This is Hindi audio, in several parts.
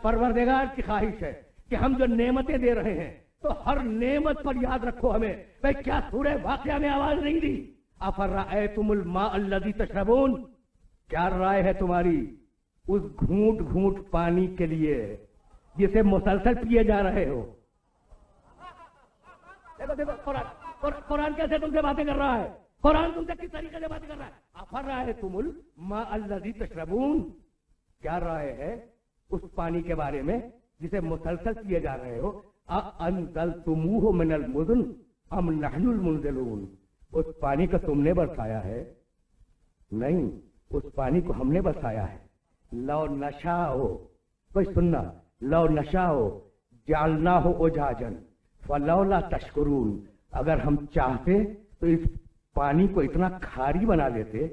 परवरदिगार की ख्वाहिश है कि हम जो नेमतें दे रहे हैं तो हर नेमत पर याद रखो हमें। भाई क्या सूरह वाक़िया में आवाज नहीं दी? अफर्राअयतुमुल माअ अल्लज़ी तशरबून, क्या राय है तुम्हारी उस घूंट घूंट पानी के लिए जिसे मुसलसल पिए जा रहे हो? देखो देखो कुरान कैसे तुमसे बातें कर रहा है, कुरान तुमसे किस तरीके से बातें कर रहा है। अफर्राअयतुमुल माअ अल्लज़ी तशरबून, क्या राय है उस पानी के बारे में जिसे मुसलसल पिए जा रहे हो। अअंज़लतुमूहु मिनल मुज़न अम नहनुल मुंज़िलून, उस पानी को तुमने बरसाया है? नहीं, उस पानी को हमने बरसाया है। लौ नशाओ, कोई सुनना, लौ नशाओ जालनाहु उजाजन फलौला तशकुरून, अगर हम चाहते तो इस पानी को इतना खारी बना देते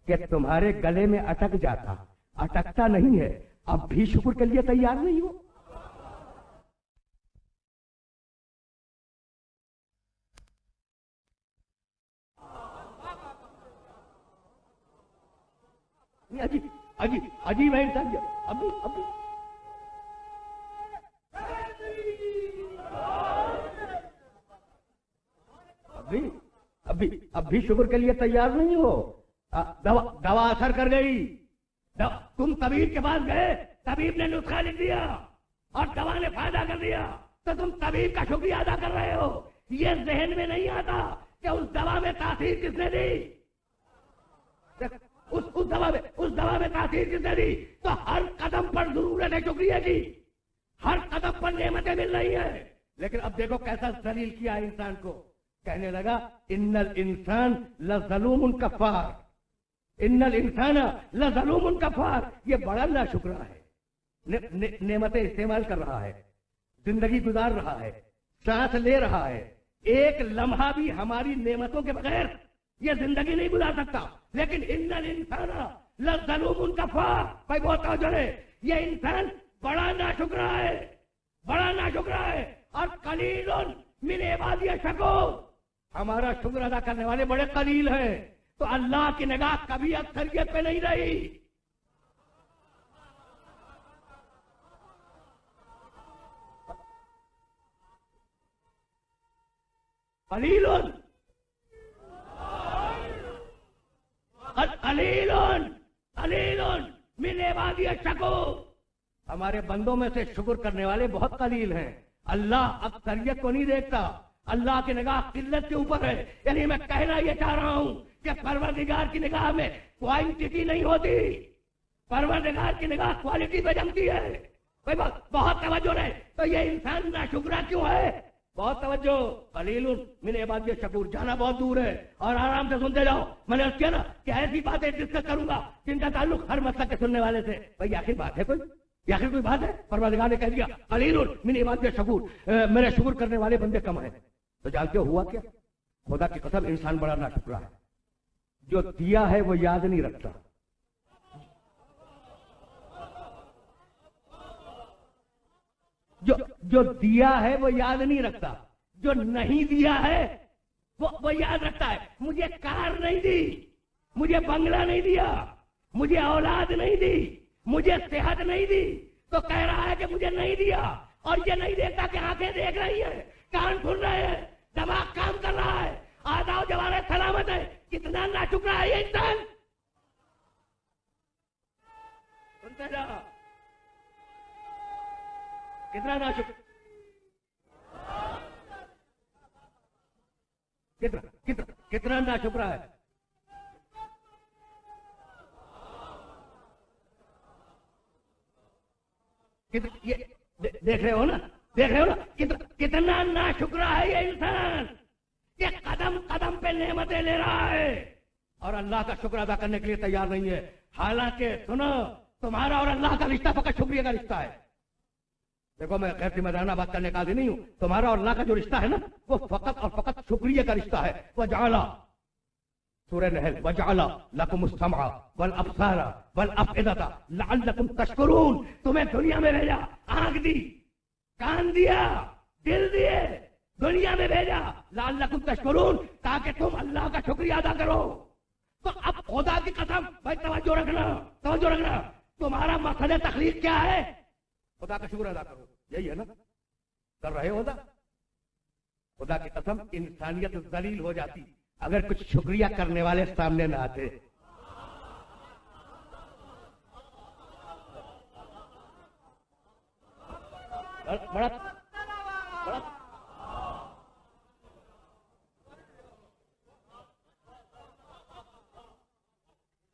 कि तुम्हारे गले में अटक जाता। अटकता नहीं है, अब भी शुक्र के लिए तैयार नहीं हो। अजीब है इंसान। अब भी शुक्र के लिए तैयार नहीं हो। दवा असर कर गई। तुम तबीब के पास गए, तबीब ने नुस्खा लिख दिया और दवा ने फायदा कर दिया, तो तुम तबीब का शुक्रिया अदा कर रहे हो। ये जहन में नहीं आता कि उस दवा में तासीर किसने दी। उस दवा में तासीर किसने दी। तो हर कदम पर जरूरत है शुक्रिया की, हर कदम पर नेमतें मिल रही है। लेकिन अब देखो कैसा जलील किया इंसान को। कहने लगा इन्नल इंसान लज़लूमुन कफ़ार, इन्नल इंसान लज़लूमुन कफ़ार। ये बड़ा नाशुक्र है। नेमतें इस्तेमाल कर रहा है, जिंदगी गुजार रहा है, सांस ले रहा है, एक लम्हा भी हमारी नेमतों के बगैर ये जिंदगी नहीं गुजार सकता। लेकिन इन्नल इंसान लज़लूमुन कफ़ार, भाई बहुत तवज्जो है, ये इंसान बड़ा नाशुक्र है, बड़ा नाशुक्र है। और कलीलुन मिन इबादी शकूर, हमारा शुक्र अदा करने वाले बड़े कलील हैं। तो अल्लाह की निगाह कभी अक्सरियत पे नहीं रही। कलीलुन मिन इबादी शकूर, हमारे बंदों में से शुक्र करने वाले बहुत कलील हैं। अल्लाह अक्सरियत को नहीं देखता, अल्लाह की निगाह किल्लत के ऊपर है। यानी मैं कहना यह चाह रहा हूं कि परवरदिगार की निगाह में क्वांटिटी नहीं होती, परवरदिगार की निगाह क्वालिटी पे जमती है। भाई बहुत तवज्जो रहे। तो ये इंसान नाशुक्रा क्यों है? बहुत तवज्जो। कलीलुन मिन इबादी शकूर, जाना बहुत दूर है और आराम से सुनते जाओ। मैंने अर्ज किया ना कि ऐसी बातें डिस्कस करूंगा जिनका ताल्लुक हर मसलक के सुनने वाले से। भाई आखिर बात है कोई, आखिर कोई बात है? परवरदिगार ने कह दिया कलीलुन मिन इबादी शकूर, मेरे शुक्र करने वाले बंदे कम हैं। तो जानते हो हुआ क्या? खुदा की कसम इंसान बड़ा नाशुक्रा है। जो दिया है वो याद नहीं रखता, जो दिया है वो याद नहीं रखता, जो नहीं दिया है वो याद रखता है। मुझे कार नहीं दी, मुझे बंगला नहीं दिया, मुझे औलाद नहीं दी, मुझे सेहत नहीं दी, तो कह रहा है कि मुझे नहीं दिया। और ये नहीं देखता कि आंखें देख रही है, कान सुन रहे हैं, दिमाग काम कर रहा है, आदाव जवारे सलामत है। कितना नाशुक्रा है ये इंसान। सुनते जाओ, कितना नाशुक्र, कितना नाशुक्रा है। ये देख रहे हो ना, देख रहे हो ना कितना नाशुक्रा है ये इंसान। ये कदम कदम पे नेमतें ले रहा है और अल्लाह का शुक्र अदा करने के लिए तैयार नहीं है। हालांकि सुनो, तुम्हारा और अल्लाह का रिश्ता फकत शुक्रिया का रिश्ता है। देखो मैं गैर जिम्मेदाराना बात करने का आदी नहीं हूं। तुम्हारा और अल्लाह का जो रिश्ता है ना, वो फकत और फकत शुक्रिया का रिश्ता है। वजअला, सूरह नहल, वजअला लकुमुस समअ वल अब्सारा वल अफइदता लअल्लकुम तशकुरून। तुम्हें दुनिया में भेजा, आंख दी, कान दिया, दिल दिए, दुनिया में भेजा लअल्लकुम तशकुरून, ताकि तुम अल्लाह का शुक्रिया अदा करो। तो अब खुदा की कसम, भाई तवज्जो रखना, तवज्जो रखना, तुम्हारा मकसद तखलीक क्या है? खुदा का शुक्र अदा करो, यही है ना? कर रहे हो ना? खुदा की कसम इंसानियत जलील हो जाती अगर कुछ शुक्रिया करने वाले सामने ना आते। बड़ा बड़ा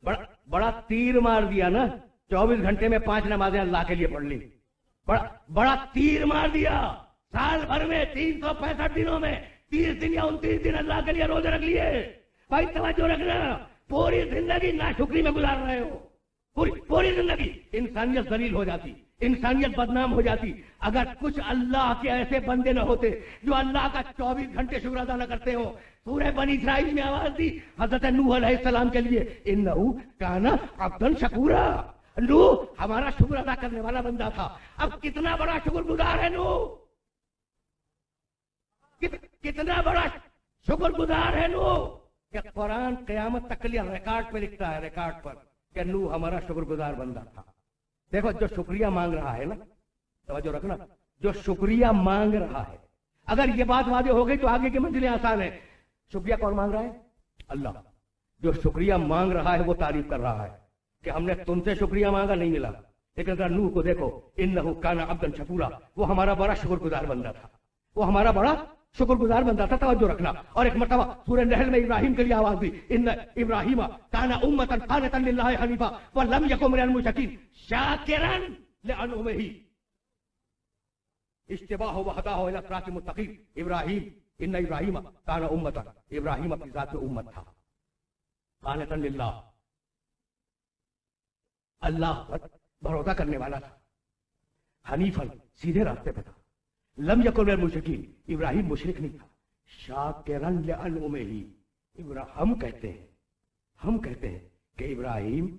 बड़ा बड़ा तीर मार दिया ना, 24 घंटे में 5 नमाजें अल्लाह के लिए पढ़ ली। बड़ा तीर मार दिया, साल भर में 365 दिनों में 30 दिन या 29 दिन अल्लाह के लिए रोजे रख लिए। भाई तवज्जो रखना, पूरी जिंदगी नाशुक्री में गुजार रहे हो, पूरी जिंदगी। इंसानियत जलील हो जाती, इंसानियत बदनाम हो जाती अगर कुछ अल्लाह के ऐसे बंदे न होते जो अल्लाह का 24 घंटे शुक्र अदा न करते हो। सूरह बनी इस्राइल में आवाज दी हजरत नूह अलैहिस्सलाम के लिए, इन्नहु काना अब्दन शकूरा। नूह हमारा शुक्र अदा करने वाला बंदा था। अब कितना बड़ा शुक्रगुजार है नूह, कितना बड़ा शुक्रगुजार है नूह कि कुरान क़यामत तक के लिए रिकॉर्ड पे लिखता है, रिकॉर्ड पर, कि नूह हमारा शुक्रगुजार बंदा था। देखो जो शुक्रिया मांग रहा है ना, तवज्जो रखना, जो शुक्रिया मांग रहा है, अगर ये बात वादे हो गई तो आगे की मंजिलें आसान है। शुक्रिया कौन मांग रहा है? अल्लाह। जो शुक्रिया मांग रहा है वो तारीफ कर रहा है कि हमने तुमसे शुक्रिया मांगा, नहीं मिला। लेकिन अगर नूह को देखो, इन्नहु काना अब्दन शकूरा, वो हमारा बड़ा शुक्रगुजार बंदा था, वो हमारा बड़ा शुक्रगुजार बंदा था। तवज्जो रखना। और एक मर्तबा सूरह नहल में इब्राहिम के लिए आवाज दी, इन्न इब्राहिम काना उम्मतन कानितन लिल्लाहि हनीफा व लम यकुन मिनल मुशरिकीन शाकिरन लिअनउमिही इज्तबाहु व हदाहु इला सिरातिल मुस्तकीम। इब्राहिम, इन्न इब्राहिम काना उम्मतन, इब्राहिम अपनी जात में उम्मत था, कानितन लिल्लाह, अल्लाह पर भरोसा करने वाला था, हनीफन, सीधे रास्ते पे था, लम यकुन मिनल मुशरिकीन, इब्राहिम मुशरिक नहीं था, शाकिरन लिअनउमिही। हम कहते हैं कि इब्राहिम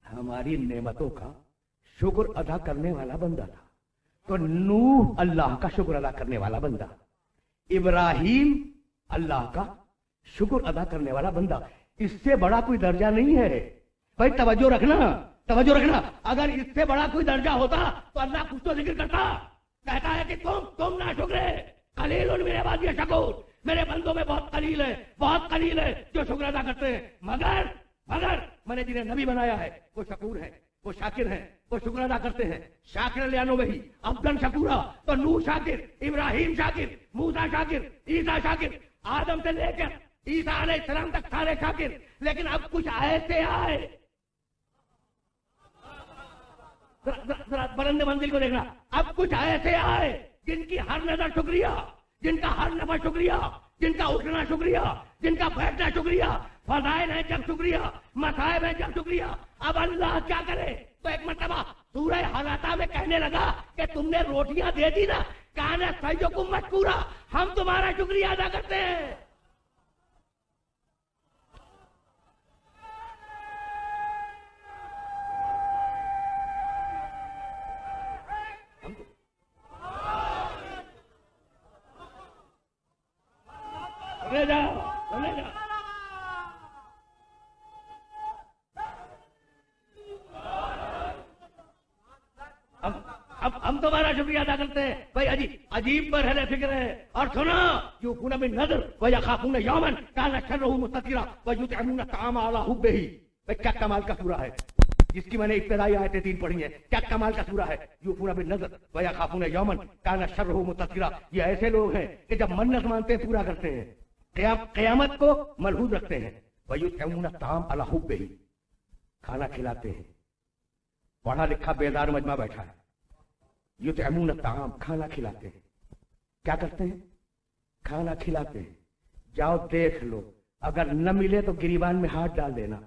हमारी नेमतों का शुक्र अदा करने वाला बंदा था। तो नूह अल्लाह का शुक्र अदा करने वाला बंदा, इब्राहिम अल्लाह का शुक्र अदा करने वाला बंदा, इससे बड़ा कोई दर्जा नहीं है। भाई तवज्जो रखना, तवज्जो रखना। अगर इससे बड़ा कोई दर्जा होता तो अल्लाह कुछ तो जिक्र करता, कहता है कि तुम ना शुक्र कलीलुन मिन इबादिय शकूर, मेरे बंदों में बहुत कलील है जो शुक्र अदा करते हैं। मगर मैंने जिन्हें नबी बनाया है वो शकूर है, वो शाकिर है, वो शुक्र अदा करते हैं। शाकिर लियानो में ही अब्दन शकूरा। तो नूह शाकिर, इब्राहिम शाकिर, मूसा शाकिर, ईसा शाकिर, आदम से लेकर ईसा अलैहिस्सलाम तक सारे शाकिर। लेकिन अब कुछ ऐसे आए, जरा बुलंद मंजिल को देखना, अब कुछ ऐसे आए जिनकी हर नजर शुक्रिया, जिनका हर नफा शुक्रिया, जिनका उठना शुक्रिया, जिनका बैठना शुक्रिया, फजाइल है जब शुक्रिया, मसाइब है जब शुक्रिया। अब अल्लाह क्या करे? तो एक मर्तबा सूरह हलाता में कहने लगा कि तुमने रोटियां दे दी ना, काना सय्युकुम मशकूरा, हम तुम्हारा शुक्रिया अदा करते हैं। हम तुम्हारा शुक्रिया अदा करते हैं। भाई अजीब बरहले फिक्र है। और सुनो, यूफूना बिन नज़र व यखाफूना यौमन काना शर्रुहु मुस्ततीरा व युतइमूना तआमा अला हुब्बिही। भाई क्या कमाल का सूरा है, जिसकी मैंने इब्तिदाई आयतें 3 पढ़ी हैं। क्या कमाल का सूरा है। यूफूना बिन नज़र व यखाफूना यौमन काना शर्रुहु मुस्ततीरा। ये ऐसे लोग हैं कि जब मन्नत मानते हैं पूरा करते हैं, क़यामत को मलहूज रखते हैं। व युतइमूना तआमा अला हुब्बिही, खाना खिलाते हैं। पढ़ा लिखा बेदार मजमा बैठा है। युतइमून ताम, खाना खिलाते हैं। क्या करते हैं? खाना खिलाते हैं। जाओ देख लो, अगर न मिले तो गिरीबान में हाथ डाल देना।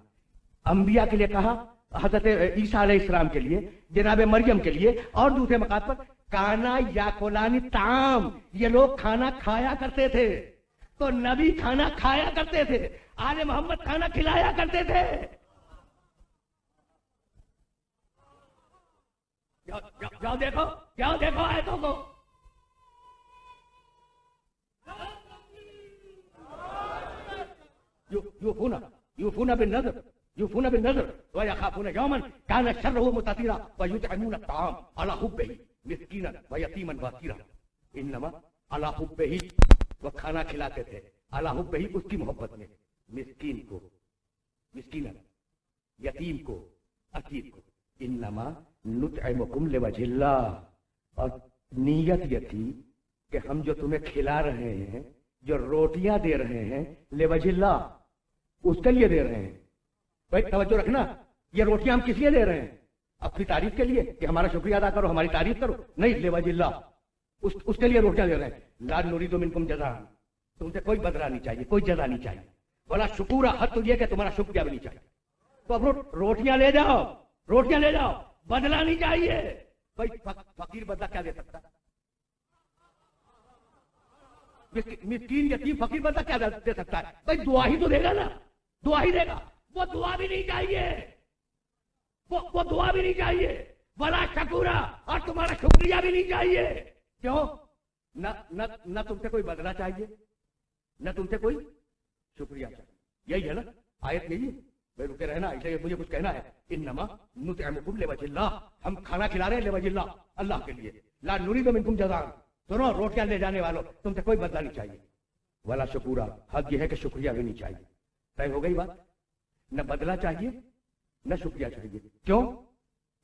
अंबिया के लिए कहा, हजरत ईसा अलैहिस्सलाम के लिए, जनाब मरियम के लिए, और दूसरे मकाम पर काना याकुलानी ताम, ये लोग खाना खाया करते थे। तो नबी खाना खाया करते थे, आले मोहम्मद खाना खिलाया करते थे। जाओ देखो आयतों को। यूफूना बिन नज़र व यखाफूना यौमन काना शर्रुहु मुस्ततीरा व युतइमूना अत्ताम अला हुब्बिही मिस्कीनन व यतीमन व असीरा। इन्नमा अला हुब्बिही, वो खाना खिलाते थे अला हुब्बिही, उसकी मोहब्बत में, मिस्कीनन, यतीम को, असीर को। इन्नमा नुतइमुकुम लिवजिल्लाह, और नीयत ये थी कि हम जो तुम्हें खिला रहे हैं, जो रोटियां दे रहे हैं, लिवजिल्लाह, उसके लिए दे रहे हैं। भाई तवज्जो रखना, ये रोटियां हम किस लिए दे रहे हैं? अपनी तारीफ के लिए कि हमारा शुक्रिया अदा करो, हमारी तारीफ करो? नहीं, लिवजिल्लाह, उसके लिए रोटियां दे रहे हैं। ला नुरीदु मिनकुम जज़ाअन, तुमसे कोई बदला नहीं चाहिए, कोई जज़ा नहीं चाहिए। बोला शुकुरा, हद तो ये कि तुम्हारा शुक्रिया भी नहीं चाहिए। तो अब रोटियां ले जाओ, बदला नहीं चाहिए। भाई फकीर बदला क्या दे सकता? मिस्कीन यतीम फकीर बदला क्या दे सकता है? भाई दुआ ही तो देगा ना, दुआ ही देगा। वो दुआ भी नहीं चाहिए, वो दुआ भी नहीं चाहिए, वला शकूरा, और तुम्हारा शुक्रिया भी नहीं चाहिए। क्यों? न तुमसे कोई बदला चाहिए, न तुमसे कोई शुक्रिया चाहिए। यही है ना आयत, यही है। भाई रुके रहना, इसलिए मुझे कुछ कहना है। इन्नमा नुतइमुकुम लिवजिल्लाह, हम खाना खिला रहे हैं लिवजिल्लाह, अल्लाह के लिए। ला नुरीदु मिनकुम जज़ाअन, सुनो रोटियां ले जाने वालों, तुमसे कोई बदला नहीं चाहिए। वाला शुकुरा, हद यह है कि शुक्रिया भी नहीं चाहिए। तय हो गई बात? न बदला चाहिए न शुक्रिया चाहिए। क्यों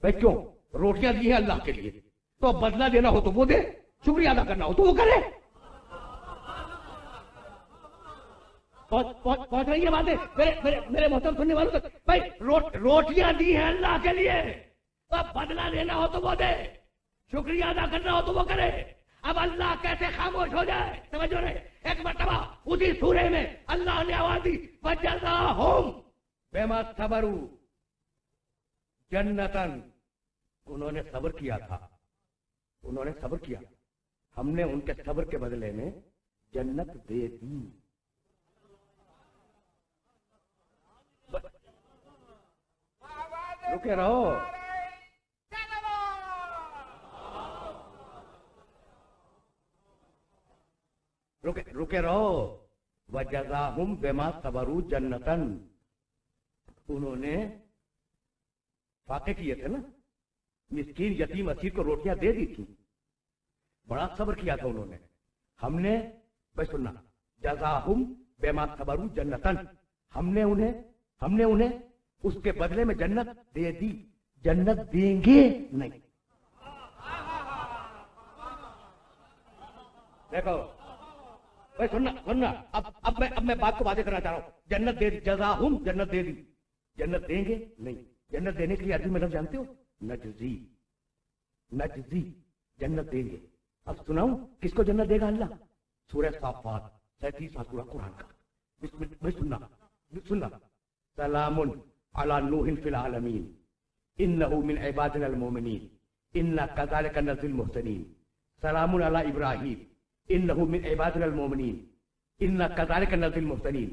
भाई? क्यों? रोटियां दी है अल्लाह के लिए, तो बदला देना हो तो वो दे, शुक्रिया अदा करना हो तो वो करे। पहुंच रही है बातें मेरे मोहतरम सुनने वालों तक? भाई रोटियां दी है अल्लाह के लिए, तो बदला देना हो तो वो दे, शुक्रिया अदा करना हो तो वो करे। अब अल्लाह कैसे खामोश हो जाए? समझो रहे? एक मरतबा उसी सूरे में अल्लाह ने आवाज दी, वजज़ाहुम बिमा सबरू जन्नतन, उन्होंने सब्र किया था, उन्होंने सब्र किया, हमने उनके सब्र के बदले में जन्नत दे दी। रुके रहो, रुके रहो। वजज़ाहुम बिमा सबरू जन्नतन, उन्होंने फाके किए थे ना, मिस्कीन यतीम असीर को रोटियां दे दी थी, बड़ा सब्र किया था उन्होंने। हमने बस सुनना, जज़ाहुम बिमा सबरू जन्नतन, हमने उन्हें उसके बदले में जन्नत दे दी। जन्नत देंगे नहीं। देखो भाई, सुनना, अब मैं बात को वादे करना चाह रहा हूं। जन्नत दे दी, जज़ाहुम, जन्नत दे दी, जन्नत देंगे नहीं। जन्नत देने के लिए अरबी में लफ्ज़ जानते हो? नजजी, जन्नत देंगे। अब सुनाऊं किसको जन्नत देगा अल्लाह? सूरह साफ़ात 37वां सूरा कुरान का। सुनना, सलामुन अला नूहिन फिल आलमीन इन्नहु मिन इबादिनल मोमिनीन इन्ना कज़ालिका नज़िल मुहसिनीन। सलामुन अला इब्राहीम इन्नहु मिन इबादिनल मोमिनीन इन्ना कज़ालिका नज़िल मुहसिनीन।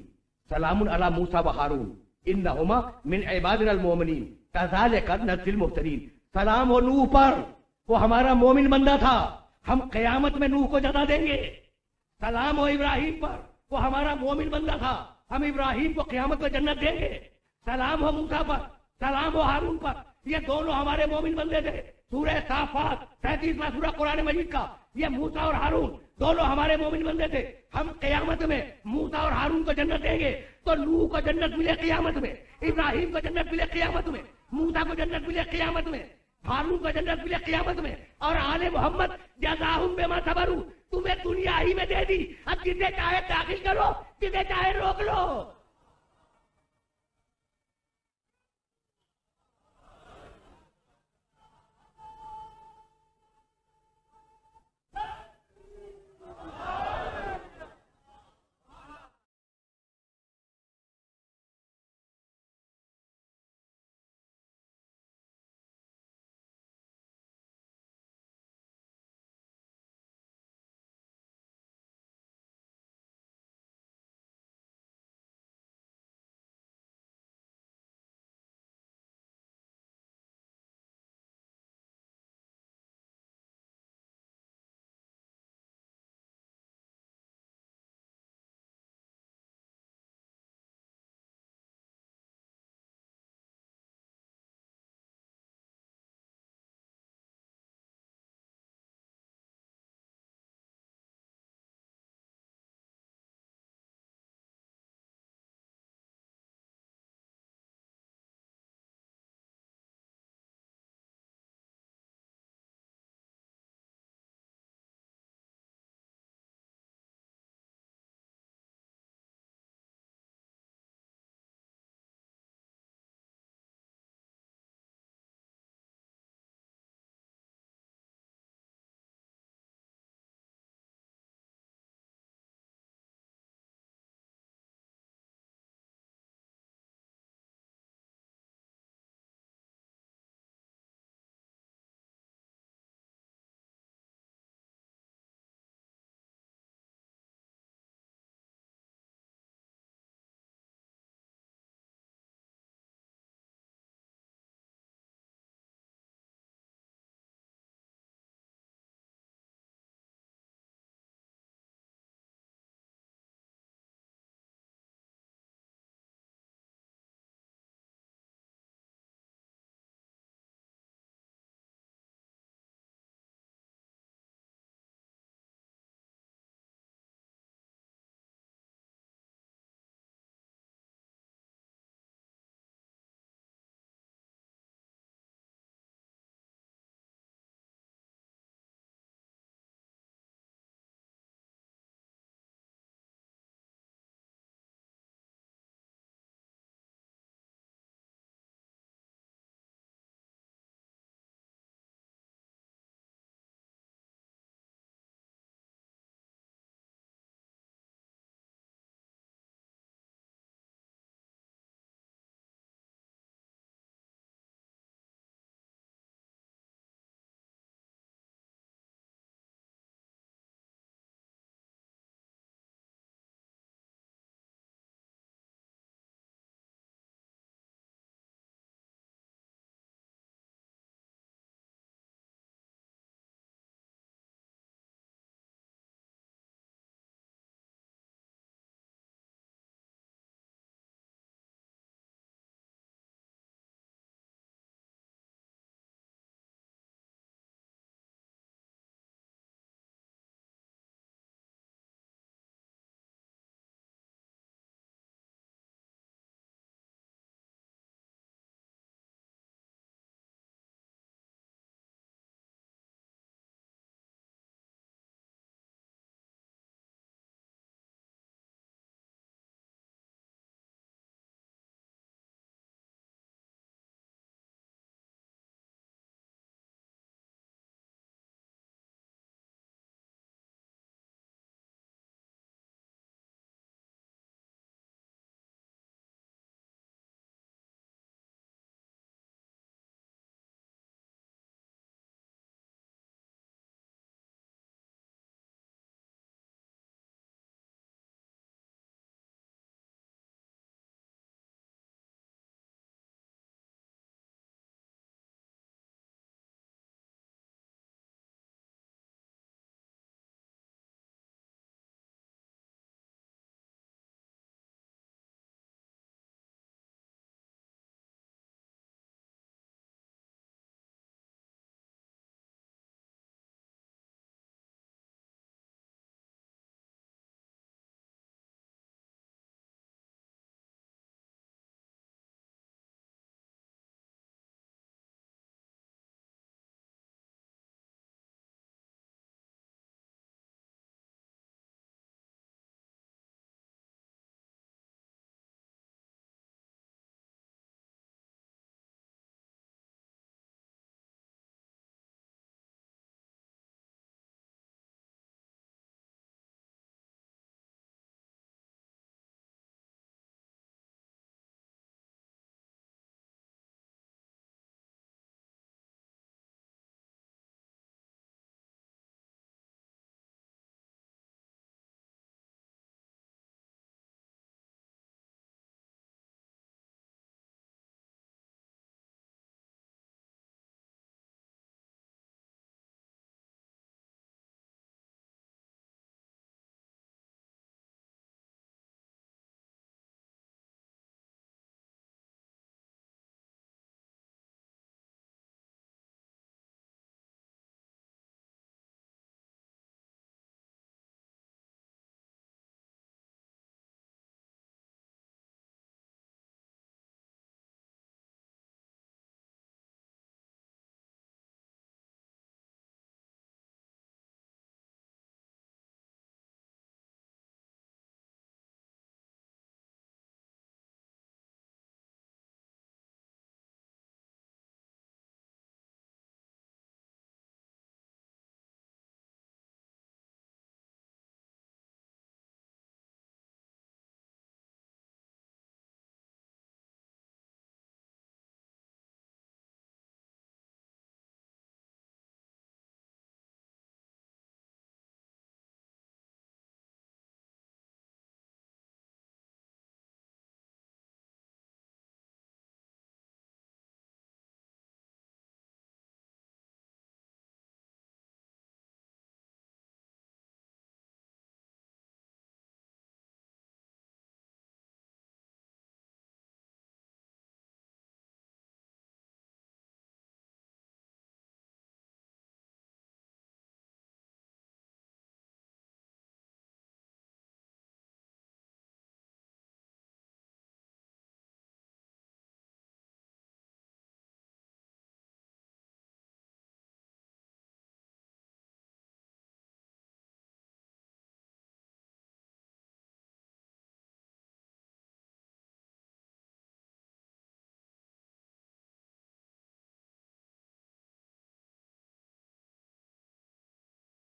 सलामुन अला मूसा व हारून इन्नहुमा मिन इबादिनल मोमिनीन कज़ालिका नज़िल मुहसिनीन। सलाम हो नूह पर, वो हमारा मोमिन बंदा था, हम क़यामत में नूह को जज़ा देंगे। सलाम हो इब्राहिम पर, वो हमारा मोमिन बंदा था, हम इब्राहिम को क़यामत में जन्नत देंगे। सलाम हो मूसा पर, सलाम हो हारून पर, ये दोनों हमारे मोमिन बंदे थे। सूरह साफ़ात 37वां सूरा कुरान मजीद का, ये मूसा और हारून दोनों हमारे मोमिन बंदे थे। हम क़यामत में मूसा और हारून को जन्नत देंगे। तो नूह को जन्नत मिले क़यामत में, इब्राहिम को जन्नत मिले क़यामत में, मूसा को जन्नत मिले क़यामत में, हारून को जन्नत मिले क़यामत में, और आले मोहम्मद जज़ाहुम बिमा सबरू तुम्हें दुनिया ही में दे दी। अब जिसे चाहे दाखिल करो, जिसे चाहे रोक लो।